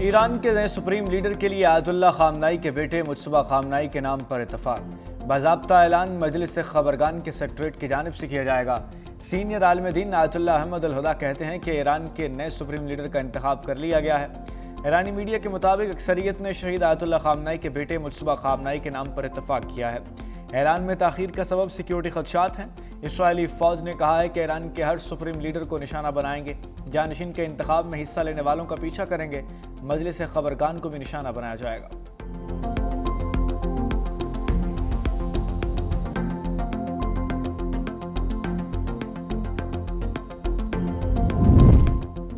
ایران کے نئے supreme leader کے لیے آیت اللہ خامنائی کے بیٹے مجتبیٰ خامنائی کے نام پر اتفاق۔ باضابطہ اعلان مجلس خبرگان کے سیکریٹریٹ کی جانب سے کیا جائے گا۔ سینئر عالم دین آیت اللہ احمد الہدا کہتے ہیں کہ ایران کے نئے سپریم لیڈر کا انتخاب کر لیا گیا ہے۔ ایرانی میڈیا کے مطابق اکثریت نے شہید آیت اللہ خامنائی کے بیٹے مجتبیٰ خامنائی کے نام پر اتفاق کیا ہے۔ ایران میں تاخیر کا سبب سیکیورٹی خدشات ہیں۔ اسرائیلی فوج نے کہا ہے کہ ایران کے ہر سپریم لیڈر کو نشانہ بنائیں گے۔ جانشین کے انتخاب میں حصہ لینے والوں کا پیچھا کریں گے۔ مجلس خبرگان کو بھی نشانہ بنایا جائے گا۔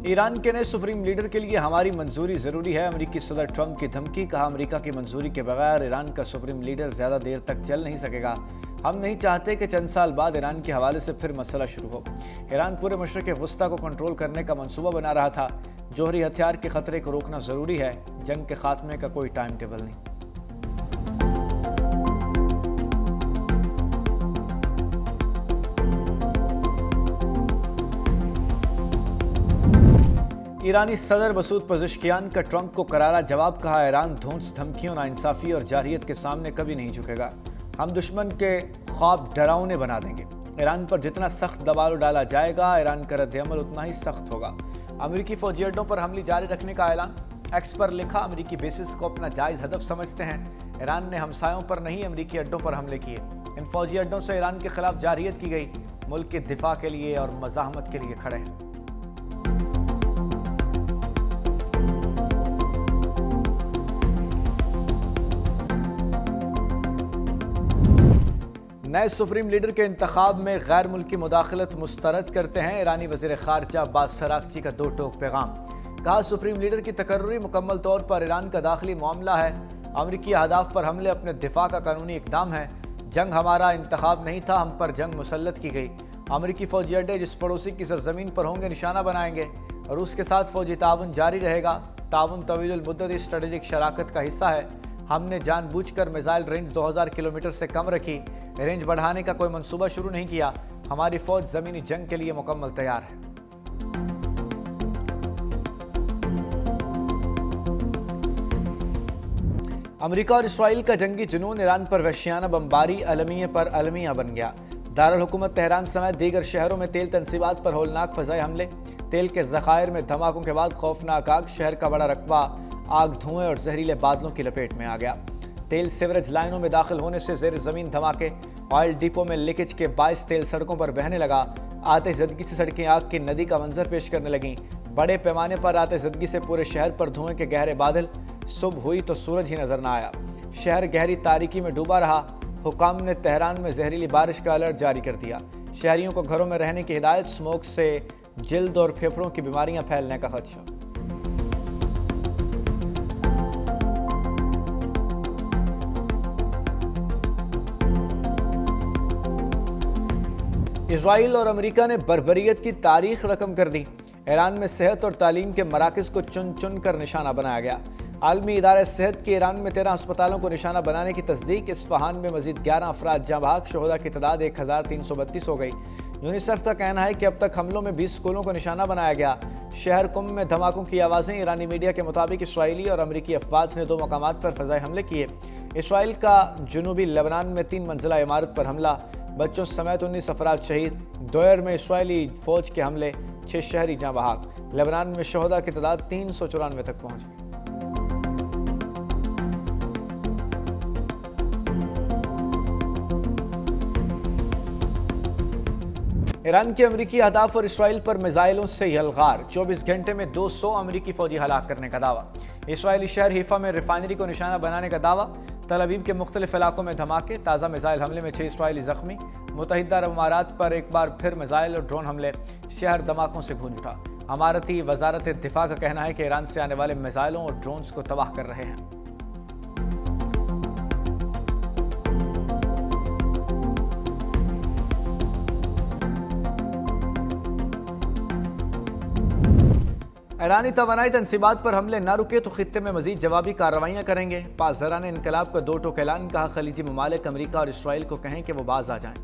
ایران کے نئے سپریم لیڈر کے لیے ہماری منظوری ضروری ہے۔ امریکی صدر ٹرمپ کی دھمکی۔ کہا امریکہ کی منظوری کے بغیر ایران کا سپریم لیڈر زیادہ دیر تک چل نہیں سکے گا۔ ہم نہیں چاہتے کہ چند سال بعد ایران کے حوالے سے پھر مسئلہ شروع ہو۔ ایران پورے مشرق وسطیٰ کو کنٹرول کرنے کا منصوبہ بنا رہا تھا۔ جوہری ہتھیار کے خطرے کو روکنا ضروری ہے۔ جنگ کے خاتمے کا کوئی ٹائم ٹیبل نہیں۔ ایرانی صدر مسعود پزشکیان کا ٹرمپ کو کرارا جواب۔ کہا ایران دھونس دھمکیوں، ناانصافی اور جارحیت کے سامنے کبھی نہیں جھکے گا۔ ہم دشمن کے خواب ڈراؤنے بنا دیں گے۔ ایران پر جتنا سخت دباؤ ڈالا جائے گا، ایران کا رد عمل اتنا ہی سخت ہوگا۔ امریکی فوجی اڈوں پر حملے جاری رکھنے کا اعلان۔ ایکس پر لکھا امریکی بیسز کو اپنا جائز ہدف سمجھتے ہیں۔ ایران نے ہمسایوں پر نہیں امریکی اڈوں پر حملے کیے۔ ان فوجی اڈوں سے ایران کے خلاف جارحیت کی گئی۔ ملک کے دفاع کے لیے اور مزاحمت کے لیے کھڑے ہیں۔ نئے سپریم لیڈر کے انتخاب میں غیر ملکی مداخلت مسترد کرتے ہیں ایرانی وزیر خارجہ عباس اراغچی کا دو ٹوک پیغام۔ کہا سپریم لیڈر کی تقرری مکمل طور پر ایران کا داخلی معاملہ ہے۔ امریکی اہداف پر حملے اپنے دفاع کا قانونی اقدام ہے۔ جنگ ہمارا انتخاب نہیں تھا، ہم پر جنگ مسلط کی گئی۔ امریکی فوجی اڈے جس پڑوسی کی سرزمین پر ہوں گے نشانہ بنائیں گے۔ روس کے ساتھ فوجی تعاون جاری رہے گا۔ تعاون طویل المدت اسٹریٹجک شراکت کا حصہ ہے۔ ہم نے جان بوجھ کر میزائل رینج 2000 کلومیٹر سے کم رکھی۔ رینج بڑھانے کا کوئی منصوبہ شروع نہیں کیا۔ ہماری فوج زمینی جنگ کے لیے مکمل تیار ہے۔ امریکہ اور اسرائیل کا جنگی جنون ایران پر وحشیانہ بمباری المیہ پر المیہ بن گیا۔ دارالحکومت تہران سمیت دیگر شہروں میں تیل تنصیبات پر ہولناک فضائی حملے۔ تیل کے ذخائر میں دھماکوں کے بعد خوفناک آگ۔ شہر کا بڑا رقبہ آگ، دھوئیں اور زہریلے بادلوں کی لپیٹ میں آ گیا۔ تیل سیوریج لائنوں میں داخل ہونے سے زیر زمین دھماکے۔ آئل ڈپو میں لیکیج کے باعث تیل سڑکوں پر بہنے لگا۔ آتش زدگی سے سڑکیں آگ کی ندی کا منظر پیش کرنے لگیں۔ بڑے پیمانے پر آتش زدگی سے پورے شہر پر دھوئیں کے گہرے بادل۔ صبح ہوئی تو سورج ہی نظر نہ آیا۔ شہر گہری تاریکی میں ڈوبا رہا۔ حکام نے تہران میں زہریلی بارش کا الرٹ جاری کر دیا۔ شہریوں کو گھروں میں رہنے کی ہدایت۔ اسموک سے جلد اور پھیپھڑوں کی بیماریاں پھیلنے کا خدشہ۔ اسرائیل اور امریکہ نے بربریت کی تاریخ رقم کر دی۔ ایران میں صحت اور تعلیم کے مراکز کو چن چن کر نشانہ بنایا گیا۔ عالمی ادارہ صحت کی ایران میں 13 ہسپتالوں کو نشانہ بنانے کی تصدیق۔ اصفہان میں مزید 11 افراد جاں بحق۔ شہداء کی تعداد 1332 ہو گئی۔ یونیسیف کا کہنا ہے کہ اب تک حملوں میں 20 اسکولوں کو نشانہ بنایا گیا۔ شہر قم میں دھماکوں کی آوازیں۔ ایرانی میڈیا کے مطابق اسرائیلی اور امریکی افواج نے 2 مقامات پر فضائی حملے کیے۔ اسرائیل کا جنوبی لبنان میں 3 منزلہ عمارت پر حملہ۔ بچوں سمیت 19 افراد شہید۔ دوئر میں اسرائیلی فوج کے حملے، 6 شہری جاں بحق۔ لبنان میں شہداء کی تعداد 394 تک پہنچ گئی۔ ایران کے امریکی اہداف اور اسرائیل پر میزائلوں سے یلغار۔ 24 گھنٹے میں 200 امریکی فوجی ہلاک کرنے کا دعویٰ۔ اسرائیلی شہر حیفا میں ریفائنری کو نشانہ بنانے کا دعویٰ۔ تل ابیب کے مختلف علاقوں میں دھماکے۔ تازہ میزائل حملے میں 6 اسرائیلی زخمی۔ متحدہ عرب امارات پر ایک بار پھر میزائل اور ڈرون حملے۔ شہر دھماکوں سے گونج اٹھا۔ اماراتی وزارت دفاع کا کہنا ہے کہ ایران سے آنے والے میزائلوں اور ڈرونز کو تباہ کر رہے ہیں۔ ایرانی توانائی تنصیبات پر حملے نہ رکے تو خطے میں مزید جوابی کارروائیاں کریں گے۔ پاسداران انقلاب کا 2 ٹوک اعلان۔ کہا خلیجی ممالک امریکہ اور اسرائیل کو کہیں کہ وہ باز آ جائیں۔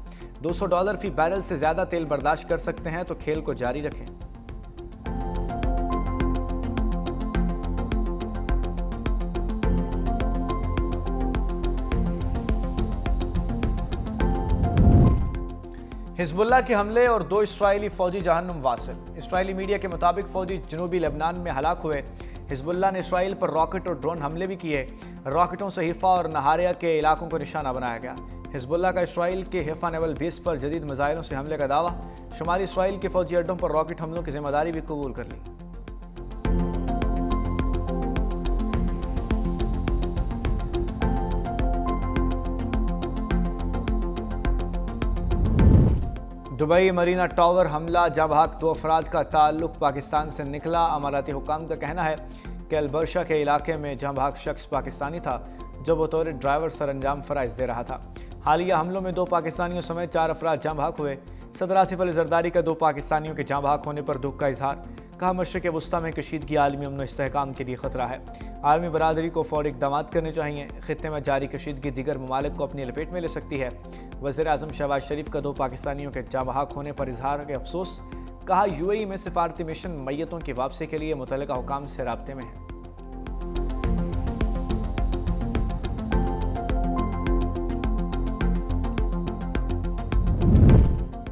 $200 فی بیرل سے زیادہ تیل برداشت کر سکتے ہیں تو کھیل کو جاری رکھیں۔ حزب اللہ کے حملے اور 2 اسرائیلی فوجی جہنم واصل۔ اسرائیلی میڈیا کے مطابق فوجی جنوبی لبنان میں ہلاک ہوئے۔ حزب اللہ نے اسرائیل پر راکٹ اور ڈرون حملے بھی کیے۔ راکٹوں سے حیفا اور نہاریہ کے علاقوں کو نشانہ بنایا گیا۔ حزب اللہ کا اسرائیل کے حیفا نیول بیس پر جدید میزائلوں سے حملے کا دعویٰ۔ شمالی اسرائیل کے فوجی اڈوں پر راکٹ حملوں کی ذمہ داری بھی قبول کر لی۔ دبئی مرینا ٹاور حملہ جاں بحق 2 افراد کا تعلق پاکستان سے نکلا۔ اماراتی حکام کا کہنا ہے کہ البرشا کے علاقے میں جاں بحق شخص پاکستانی تھا جو بطور ڈرائیور سر انجام فرائض دے رہا تھا۔ حالیہ حملوں میں 2 پاکستانیوں سمیت 4 افراد جاں بحق ہوئے۔ صدر آصف علی زرداری کا 2 پاکستانیوں کے جاں بحق ہونے پر دکھ کا اظہار۔ کہا مشرق وسطیٰ میں کشیدگی عالمی امن و استحکام کے لیے خطرہ ہے۔ عالمی برادری کو فوری اقدامات کرنے چاہیے۔ خطے میں جاری کشیدگی دیگر ممالک کو اپنی لپیٹ میں لے سکتی ہے۔ وزیر اعظم شہباز شریف کا 2 پاکستانیوں کے جاں بحق ہونے پر اظہار افسوس۔ کہا UAE میں سفارتی مشن میتوں کی واپسی کے لیے متعلقہ حکام سے رابطے میں ہے۔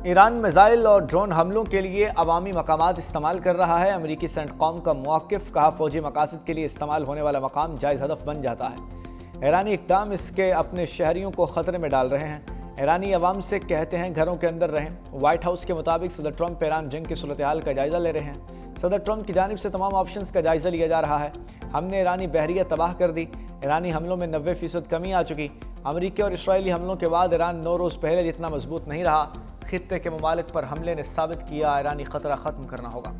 ایران میزائل اور ڈرون حملوں کے لیے عوامی مقامات استعمال کر رہا ہے۔ امریکی سینٹ قوم کا موقف۔ کہا فوجی مقاصد کے لیے استعمال ہونے والا مقام جائز ہدف بن جاتا ہے۔ ایرانی اقدام اس کے اپنے شہریوں کو خطرے میں ڈال رہے ہیں۔ ایرانی عوام سے کہتے ہیں گھروں کے اندر رہیں۔ وائٹ ہاؤس کے مطابق صدر ٹرمپ ایران جنگ کی صورتحال کا جائزہ لے رہے ہیں۔ صدر ٹرمپ کی جانب سے تمام آپشنز کا جائزہ لیا جا رہا ہے۔ ہم نے ایرانی بحریہ تباہ کر دی۔ ایرانی حملوں میں 90% کمی آ چکی۔ امریکی اور اسرائیلی حملوں کے بعد ایران 9 روز پہلے جتنا مضبوط نہیں رہا۔ خطے کے ممالک پر حملے نے ثابت کیا ایرانی خطرہ ختم کرنا ہوگا۔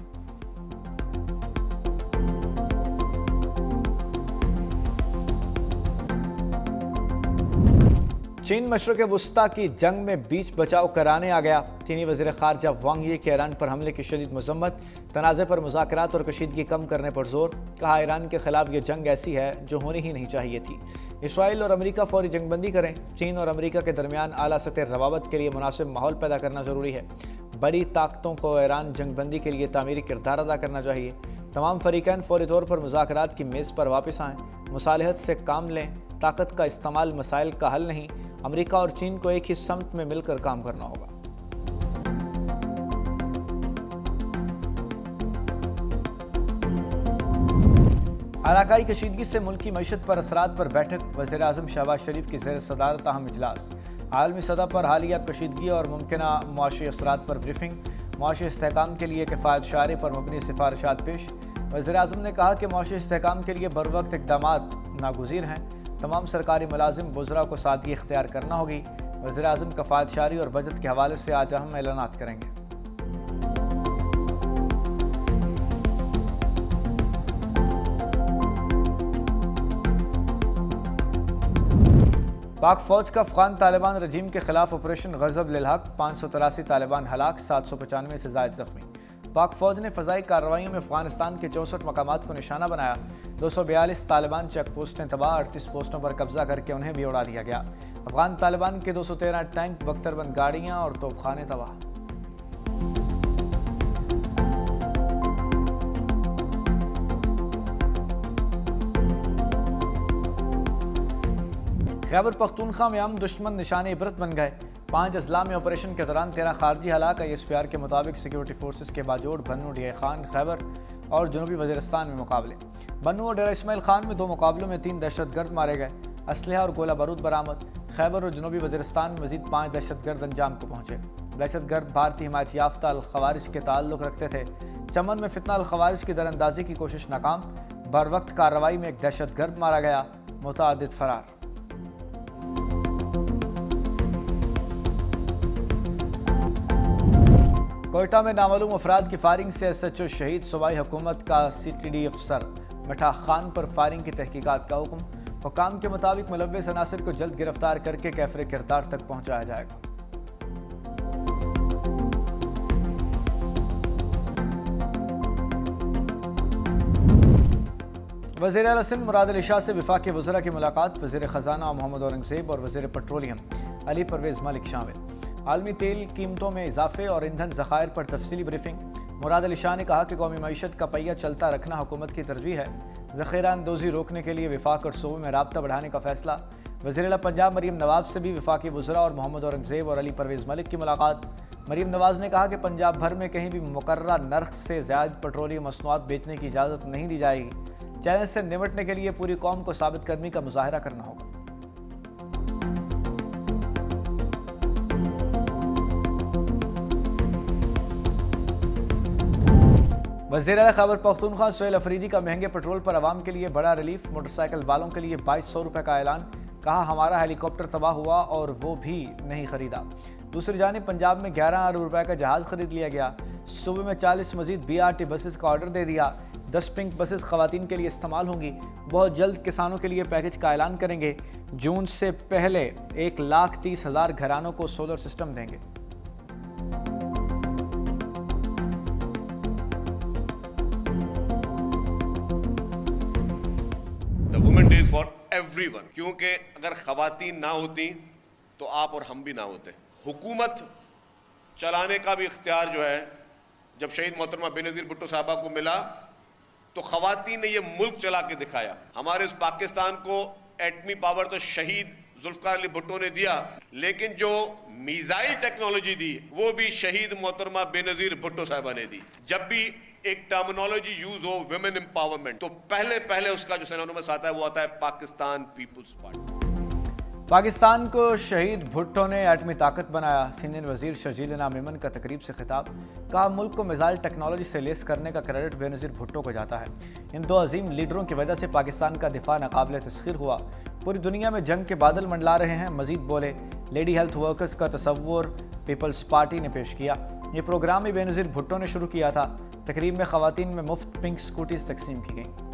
چین مشرق وسطیٰ کی جنگ میں بیچ بچاؤ کرانے آ گیا۔ چینی وزیر خارجہ وانگ یی کے ایران پر حملے کی شدید مذمت۔ تنازع پر مذاکرات اور کشیدگی کم کرنے پر زور۔ کہا ایران کے خلاف یہ جنگ ایسی ہے جو ہونی ہی نہیں چاہیے تھی۔ اسرائیل اور امریکہ فوری جنگ بندی کریں۔ چین اور امریکہ کے درمیان اعلیٰ سطح روابط کے لیے مناسب ماحول پیدا کرنا ضروری ہے۔ بڑی طاقتوں کو ایران جنگ بندی کے لیے تعمیری کردار ادا کرنا چاہیے۔ تمام فریقین فوری طور پر مذاکرات کی میز پر واپس آئیں۔ مصالحت سے کام لیں۔ طاقت کا استعمال مسائل کا حل نہیں۔ امریکہ اور چین کو ایک ہی سمت میں مل کر کام کرنا ہوگا۔ علاقائی کشیدگی سے ملکی معیشت پر اثرات پر بیٹھک۔ وزیر اعظم شہباز شریف کی زیر صدارت اہم اجلاس۔ عالمی سطح پر حالیہ کشیدگی اور ممکنہ معاشی اثرات پر بریفنگ۔ معاشی استحکام کے لیے کفایت شعاری پر مبنی سفارشات پیش۔ وزیر اعظم نے کہا کہ معاشی استحکام کے لیے بروقت اقدامات ناگزیر ہیں۔ تمام سرکاری ملازم وزراء کو سادگی اختیار کرنا ہوگی۔ وزیر اعظم کفایت شعاری اور بجٹ کے حوالے سے آج اہم اعلانات کریں گے۔ پاک فوج کا افغان طالبان رجیم کے خلاف آپریشن غضب للحق۔ 583 طالبان ہلاک، 795 سے زائد زخمی۔ پاک فوج نے فضائی کارروائیوں میں افغانستان کے 64 مقامات کو نشانہ بنایا۔ 242 طالبان چیک پوسٹیں تباہ، 38 پوسٹوں پر قبضہ کر کے انہیں بھی اڑا دیا گیا۔ افغان طالبان کے 213 ٹینک، بختربند گاڑیاں اور توپ خانے تباہ۔ خیبر پختونخوا میں ہم دشمن نشان عبرت بن گئے۔ 5 اضلاع میں آپریشن کے دوران 13 خارجی ہلاک۔ ISPR کے مطابق سیکیورٹی فورسز کے باجوڑ، بنو، ڈی خان، خیبر اور جنوبی وزیرستان میں مقابلے۔ بنو اور ڈیرہ اسماعیل خان میں 2 مقابلوں میں 3 دہشت گرد مارے گئے۔ اسلحہ اور گولہ بارود برآمد۔ خیبر اور جنوبی وزیرستان میں مزید 5 دہشت گرد انجام کو پہنچے۔ دہشت گرد بھارتی حمایت یافتہ الخوارج کے تعلق رکھتے تھے۔ چمن میں فتنہ الخوارج کی دراندازی کی کوشش ناکام۔ بروقت کارروائی میں ایک دہشت گرد مارا گیا، متعدد فرار۔ کوئٹہ میں نامعلوم افراد کی فائرنگ سے SHO شہید، صوبائی حکومت کا CTD افسر مٹھا خان پر فائرنگ کی تحقیقات کا حکم۔ حکام کے مطابق ملوث عناصر کو جلد گرفتار کر کے کیفر کردار تک پہنچایا جائے گا۔ وزیر اعلیٰ سندھ مراد علی شاہ سے وفاقی وزراء کی ملاقات۔ وزیر خزانہ محمد اورنگزیب اور وزیر پیٹرولیم علی پرویز ملک شامل۔ عالمی تیل قیمتوں میں اضافے اور ایندھن ذخائر پر تفصیلی بریفنگ۔ مراد علی شاہ نے کہا کہ قومی معیشت کا پہیہ چلتا رکھنا حکومت کی ترجیح ہے۔ ذخیرہ اندوزی روکنے کے لیے وفاق اور صوبے میں رابطہ بڑھانے کا فیصلہ۔ وزیر اعلیٰ پنجاب مریم نواب سے بھی وفاقی وزراء اور محمد اورنگزیب اور علی پرویز ملک کی ملاقات۔ مریم نواز نے کہا کہ پنجاب بھر میں کہیں بھی مقررہ نرخ سے زائد پیٹرولیم مصنوعات بیچنے کی اجازت نہیں دی جائے گی۔ چیلنج سے نمٹنے کے لیے پوری قوم کو ثابت قدمی کا مظاہرہ کرنا ہوگا۔ وزیر اعلیٰ خیبر پختونخوا سہیل افریدی کا مہنگے پیٹرول پر عوام کے لیے بڑا ریلیف، موٹر سائیکل والوں کے لیے 2200 روپے کا اعلان، کہا ہمارا ہیلی کاپٹر تباہ ہوا اور وہ بھی نہیں خریدا۔ دوسری جانب پنجاب میں 11 ارب روپے کا جہاز خرید لیا گیا، صوبے میں 40 مزید BRT بسز کا آرڈر دے دیا، 10 پنک بسز خواتین کے لیے استعمال ہوں گی، بہت جلد کسانوں کے لیے پیکج کا اعلان کریں گے، جون سے پہلے 1,30,000 گھرانوں کو سولر سسٹم دیں گے۔ Women day for everyone, کیونکہ اگر خواتین نہ ہوتی تو آپ اور ہم بھی نہ ہوتے۔ حکومت چلانے کا بھی اختیار جو ہے جب شہید محترمہ بے نظیر بھٹو صاحبہ کو ملا تو خواتین نے یہ ملک چلا کے دکھایا۔ ہمارے اس پاکستان کو ایٹمی پاور تو شہید ذوالفقار علی بھٹو نے دیا، لیکن جو میزائل ٹیکنالوجی دی وہ بھی شہید محترمہ بے نظیر بھٹو صاحبہ نے دی۔ جب بھی ایک ٹرمنالوجی یوز ہو ویمن امپاورمنٹ تو پہلے اس کا جو سینونیمس آتا ہے وہ آتا ہے پاکستان پیپلز پارٹی۔ پاکستان کو شہید بھٹو نے ایٹمی طاقت بنایا، سینئر وزیر شرجیل انعام ایمن کا تقریب سے خطاب، کہا ملک کو میزائل ٹیکنالوجی سے لیس کرنے کا کریڈٹ بے نظیر بھٹو کو جاتا ہے۔ ان دو عظیم لیڈروں کی وجہ سے پاکستان کا دفاع ناقابل تسخیر ہوا، پوری دنیا میں جنگ کے بادل منڈلا رہے ہیں۔ مزید بولے لیڈی ہیلتھ ورکرز کا تصور پیپلز پارٹی نے پیش کیا، یہ پروگرام بھی بے نظیر بھٹو نے شروع کیا تھا۔ تقریب میں خواتین میں مفت پنک سکوٹیز تقسیم کی گئیں۔